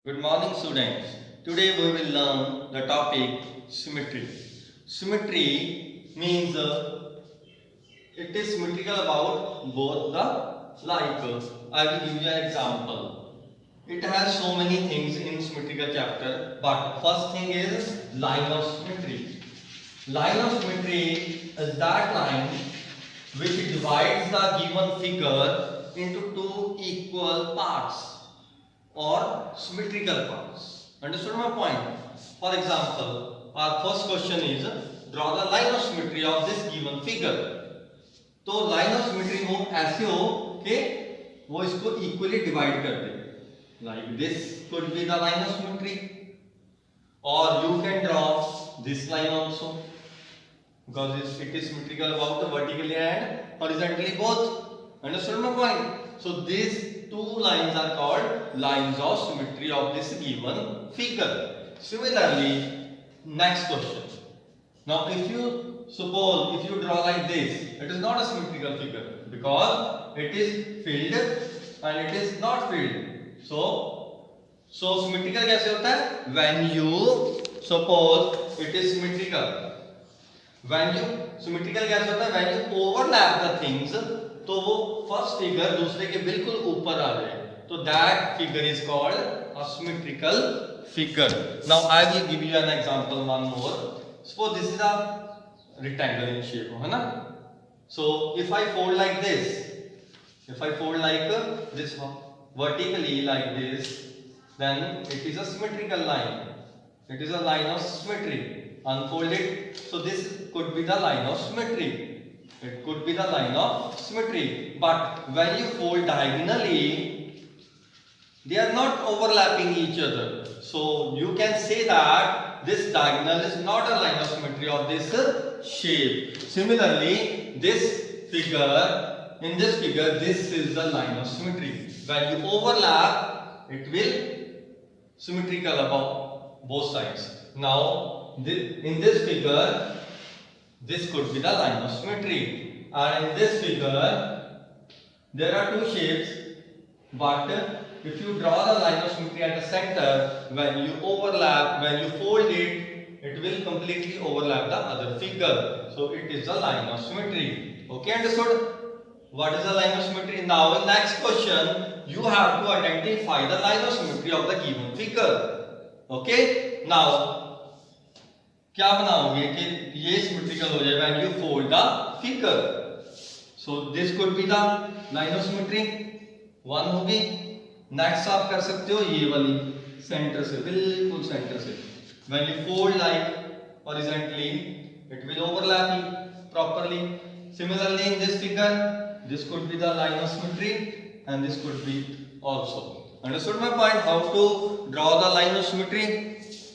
Good morning, students. Today we will learn the topic symmetry. Symmetry means it is symmetrical about both the like. I will give you an example. It has so many things in symmetrical chapter, but first thing is line of symmetry. Line of symmetry is that line which divides the given figure into two equal parts or symmetrical parts. Understood my point? For example, our first question is draw the line of symmetry of this given figure. तो line of symmetry हो ऐसे हो कि वो इसको equally divide कर दे. Like this could be the line of symmetry, or you can draw this line also because it is symmetrical about the vertically and horizontally both. Understood my point? So these two lines are called lines of symmetry of this given figure. Similarly, next question. Now if you suppose if you draw like this, it is not a symmetrical figure because it is filled and it is not filled. So symmetrical कैसे होता है? When you suppose it is symmetrical. When you symmetrical कैसे होता है? When you overlap the things, तो वो first figure दूसरे के बिल्कुल ऊपर आ जाए, तो that figure is called a symmetrical figure. Now I will give you an example one more. Suppose this is a rectangle in shape, है ना? So if I fold like this, if I fold like this vertically like this, then it is a symmetrical line. It is a line of symmetry. Unfold it, so this could be the line of symmetry. It could be the line of symmetry. But when you fold diagonally, they are not overlapping each other. So you can say that this diagonal is not a line of symmetry of this shape. Similarly, this figure, in this figure, this is the line of symmetry. When you overlap, it will symmetrical about both sides. Now, in this figure, this could be the line of symmetry. And in this figure, there are two shapes, but if you draw the line of symmetry at the center, when you overlap, when you fold it, it will completely overlap the other figure. So it is the line of symmetry. Okay, understood? What is the line of symmetry? Now in next question, you have to identify the line of symmetry of the given figure. Okay? Now क्या बनाओगे कि ये symmetrical हो जाए when you fold the figure. So this could be the line of symmetry. One होगी. Next आप कर सकते हो ये वाली सेंटर से, बिल्कुल सेंटर से. When you fold like horizontally, it will overlap properly. Similarly, in this figure, this could be the line of symmetry and this could be also. Understood my point? How to draw the line of symmetry?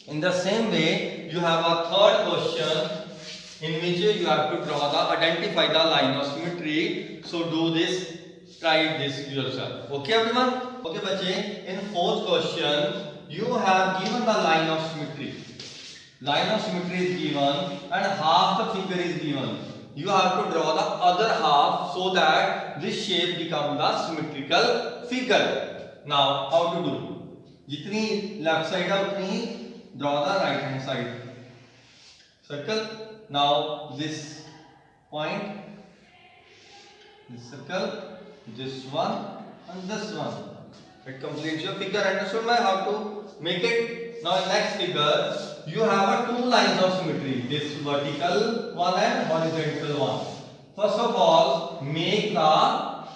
In the same way, you have a third question in which you have to draw the identify the line of symmetry. So do this, try this yourself. Okay everyone? Okay बच्चे, in fourth question you have given the line of symmetry. Line of symmetry is given and half the figure is given. You have to draw the other half so that this shape becomes the symmetrical figure. Now how to do? जितनी left side है उतनी draw the right hand side. Circle. Now this point, this circle, this one and this one. It completes your figure. Understood my how to make it? Now in next figure, you have a two lines of symmetry. This vertical one and horizontal one. First of all, make the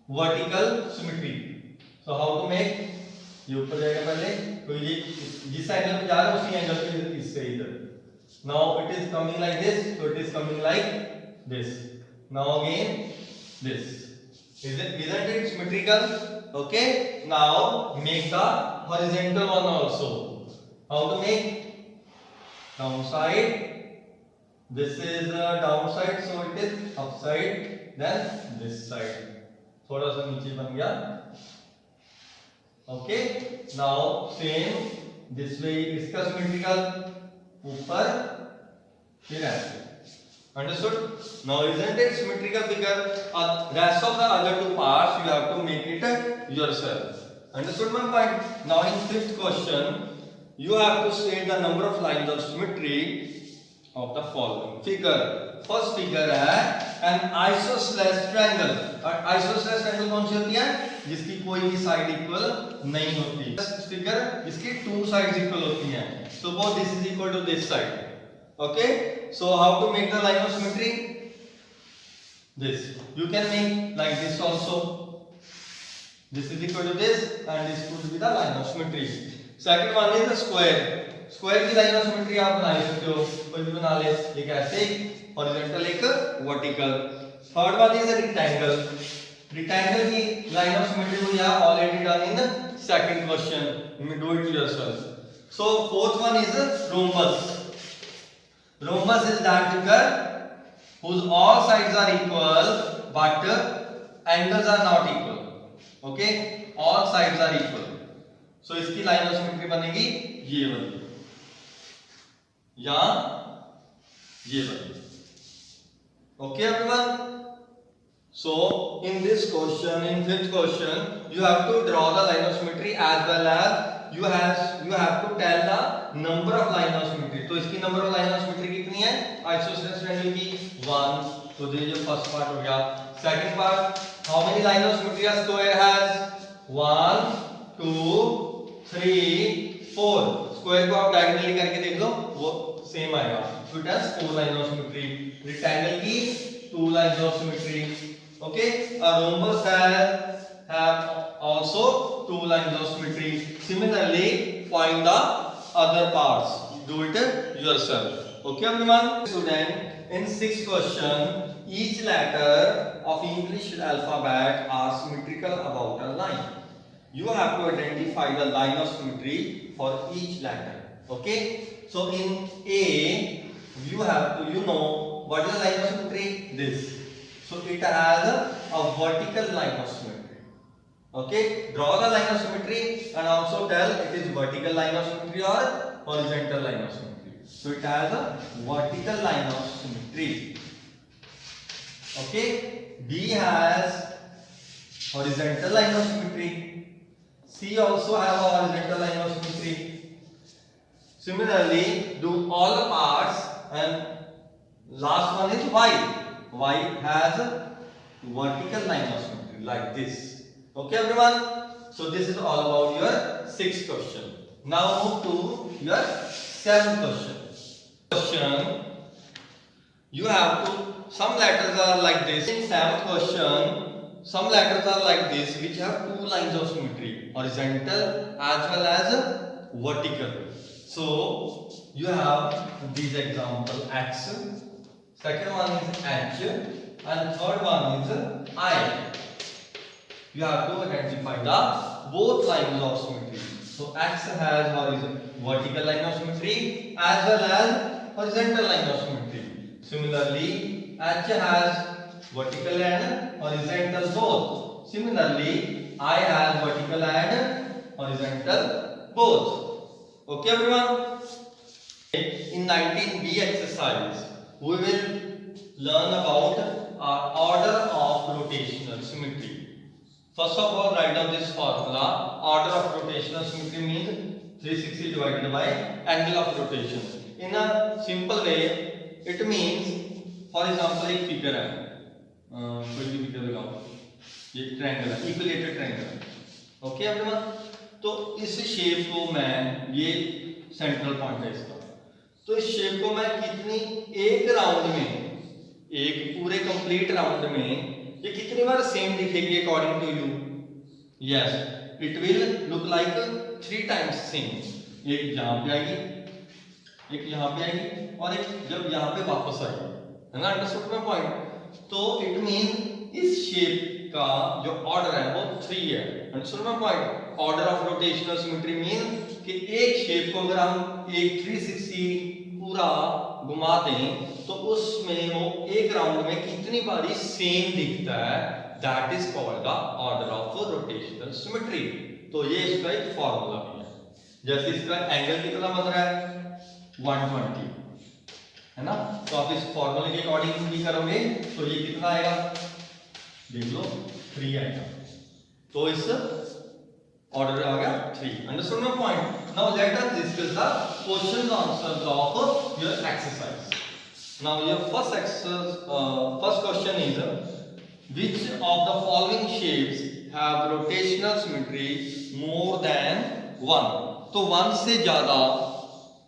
vertical symmetry. So how to make? ये ऊपर जाएगा पहले, तो ये जिस angle पे जा रहा है उसी एंगल पे इससे इधर. Now it is coming like this, so it is coming like this. Now again this. Isn't it symmetrical? Okay. Now make the horizontal one also. How to make? Downside. This is downside, so it is upside. Then this side. थोड़ा सा नीचे बन गया. Okay. Now same this way इसका symmetrical ऊपर फिर ऐसे. Understood? Now isn't it symmetrical figure? Rest of the other two parts you have to make it yourself. Understood my point? Now in fifth question, you have to state the number of lines of symmetry of the following figure. First figure है N isosceles triangle. और isosceles triangle कौन सी होती है? जिसकी कोई भी side equal नहीं होती। फिगर जिसकी टू साइड्स इक्वल होती हैं। Suppose this is equal to this side. Okay, so how to make the line of symmetry? This you can make like this also. This is equal to this and this could be the line of symmetry. Second one is the square. Square की line of symmetry आप बना सकते हो, कोई भी बना ले, एक ऐसे हॉरिजॉन्टल एक vertical. Third one is rectangle. Rectangle की लाइन ऑफ सिमेट्री को यहां already done in second question, you do it yourself. So fourth one is rhombus. Rhombus is that figure whose all sides are equal but angles are not equal. Okay, all sides are equal. So इसकी line of symmetry बनेगी ये वाली या ये वाली। Okay everyone, so in this question, in fifth question, you have to draw the line of symmetry as well as you have to tell the number of line of symmetry. तो इसकी number of line of symmetry कितनी है isosceles triangle की? 1. तो ये जो first part हो गया। Second part, how many line of symmetry a square has? 1 2 3 4। Square को आप डायगोनली करके देख लो, वो सेम आएगा। तो it has 4 line of symmetry. Rectangle की 2 lines of symmetry. Okay, a rhombus have also 2 lines of symmetry. Similarly, find the other parts. Do it yourself. Okay everyone? Student, in sixth question, each letter of English alphabet are symmetrical about a line. You have to identify the line of symmetry for each letter. Okay, so in A you have to know what is the line of symmetry? This. So it has a vertical line of symmetry. Okay, draw the line of symmetry and also tell it is vertical line of symmetry or horizontal line of symmetry. So it has a vertical line of symmetry. Okay, B has horizontal line of symmetry. C also have a horizontal line of symmetry. Similarly, do all the parts and last one is Y. Y has a vertical line of symmetry like this. Okay everyone? So this is all about your sixth question. Now move to your seventh question. You have to, some letters are like this. In seventh question, some letters are like this which have 2 lines of symmetry, horizontal as well as vertical. So you have these example X, second one is H and third one is I. You have to identify the both lines of symmetry. So X has vertical line of symmetry as well as horizontal line of symmetry. Similarly, H has vertical and horizontal both. Similarly, I has vertical and horizontal both. Okay everyone? In 19B exercise, we will learn about order of rotational symmetry. First of all, write down this formula. Order of rotational symmetry means 360 divided by angle of rotation. In a simple way, it means, for example, एक figure है, कोई भी figure लगाओ, ये triangle है, equilateral triangle है। Okay everyone? तो इस शेप को मैं, ये सेंट्रल पॉइंट है इसका, तो इस शेप को मैं कितनी, एक राउंड में, एक पूरे कंप्लीट राउंड में ये कितनी बार सेम दिखेगी according to you? Yes, it will look like 3 times same. एक यहाँ पे आएगी, एक यहाँ पे आएगी और एक जब यहाँ पे वापस आएगी, है ना? Understood my point? तो इट मीन इस शेप का जो ऑर्डर है वो 3 है। Understood my point? Order of rotational symmetry mean कि एक शेप को अगर हम एक 360 पूरा घुमा दें तो उसमें वो एक राउंड में कितनी बारी सेम दिखता है, that is called the order of rotational symmetry. तो ये इसका एक फॉर्मूला भी है। जैसे इसका एंगल कितना बन रहा है 120, है ना? तो आप इस फॉर्मूले के अकॉर्डिंग भी करोगे तो ये कितना आएगा, देख लो 3 आएगा। तो इस ऑर्डर आ गया 3. Understood my point. Now let us discuss the question answers of your exercise. Now your first question is which of the following shapes have rotational symmetry more than 1. तो 1 से ज्यादा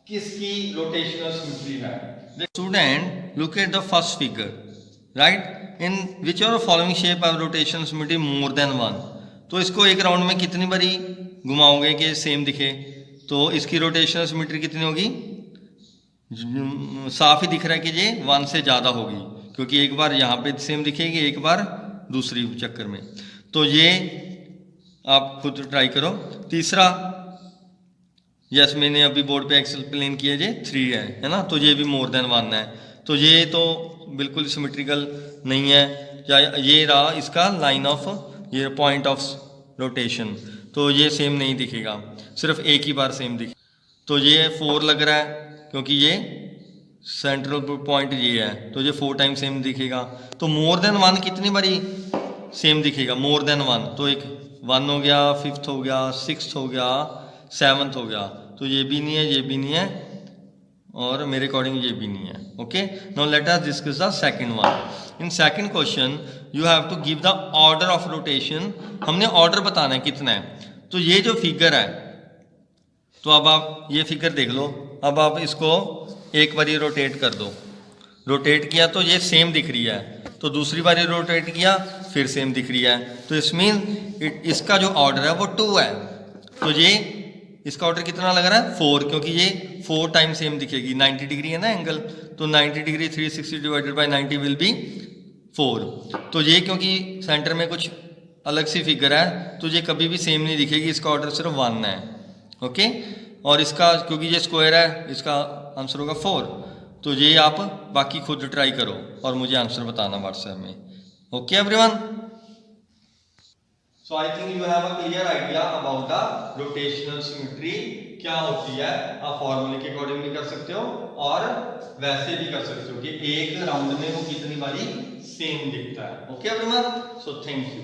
किसकी rotational symmetry है? Student, look at the first figure, right? In which of the following shape have rotational symmetry more than 1. तो इसको एक round में कितनी बारी घुमाओगे कि सेम दिखे? तो इसकी रोटेशनल सिमेट्री कितनी होगी? साफ ही दिख रहा है कि ये 1 से ज़्यादा होगी, क्योंकि एक बार यहाँ पे सेम दिखेगी, एक बार दूसरी चक्कर में. तो ये आप खुद ट्राई करो. तीसरा, यस मैंने अभी बोर्ड पे एक्सप्लेन किया, ये 3 है ना, तो ये भी मोर देन 1 है. तो ये तो बिल्कुल सिमेट्रिकल नहीं है. ये रहा इसका लाइन ऑफ, ये पॉइंट ऑफ रोटेशन, तो ये सेम नहीं दिखेगा, सिर्फ एक ही बार सेम दिखे. तो ये 4 लग रहा है क्योंकि ये सेंट्रल पॉइंट ये है, तो ये 4 टाइम सेम दिखेगा. तो मोर देन 1 कितनी बारी सेम दिखेगा? मोर देन 1, तो एक 1 हो गया, 5th हो गया, 6th हो गया, 7th हो गया. तो ये भी नहीं है, ये भी नहीं है, और मेरे अकॉर्डिंग ये भी नहीं है. Okay, now let us discuss the second one. In second question you have to give the order of rotation. हमने ऑर्डर बताना है कितना है. तो ये जो फिगर है, तो अब आप ये फिगर देख लो. अब आप इसको एक बारी रोटेट कर दो. रोटेट किया तो ये सेम दिख रही है, तो दूसरी बारी रोटेट किया फिर सेम दिख रही है. तो इसमें इसका जो ऑर्डर है वो 2 है. तो ये इसका ऑर्डर कितना लग रहा है? 4, क्योंकि ये 4 टाइम सेम दिखेगी. 90 डिग्री है ना एंगल, तो 90 degree 360 divided by 90 will be 4. तो ये क्योंकि सेंटर में कुछ अलग सी फिगर है, तो ये कभी भी सेम नहीं दिखेगी. इसका ऑर्डर सिर्फ 1 है. ओके, और इसका क्योंकि ये स्क्वायर है, इसका आंसर होगा 4. तो ये आप बाकी खुद ट्राई करो और मुझे आंसर बताना व्हाट्सएप में. Okay everyone, so I think you have a clear idea about the rotational symmetry क्या होती है. आप फॉर्मूले के अकॉर्डिंग भी कर सकते हो और वैसे भी कर सकते हो कि एक राउंड में वो कितनी बारी सेम दिखता है. Okay everyone, so thank you.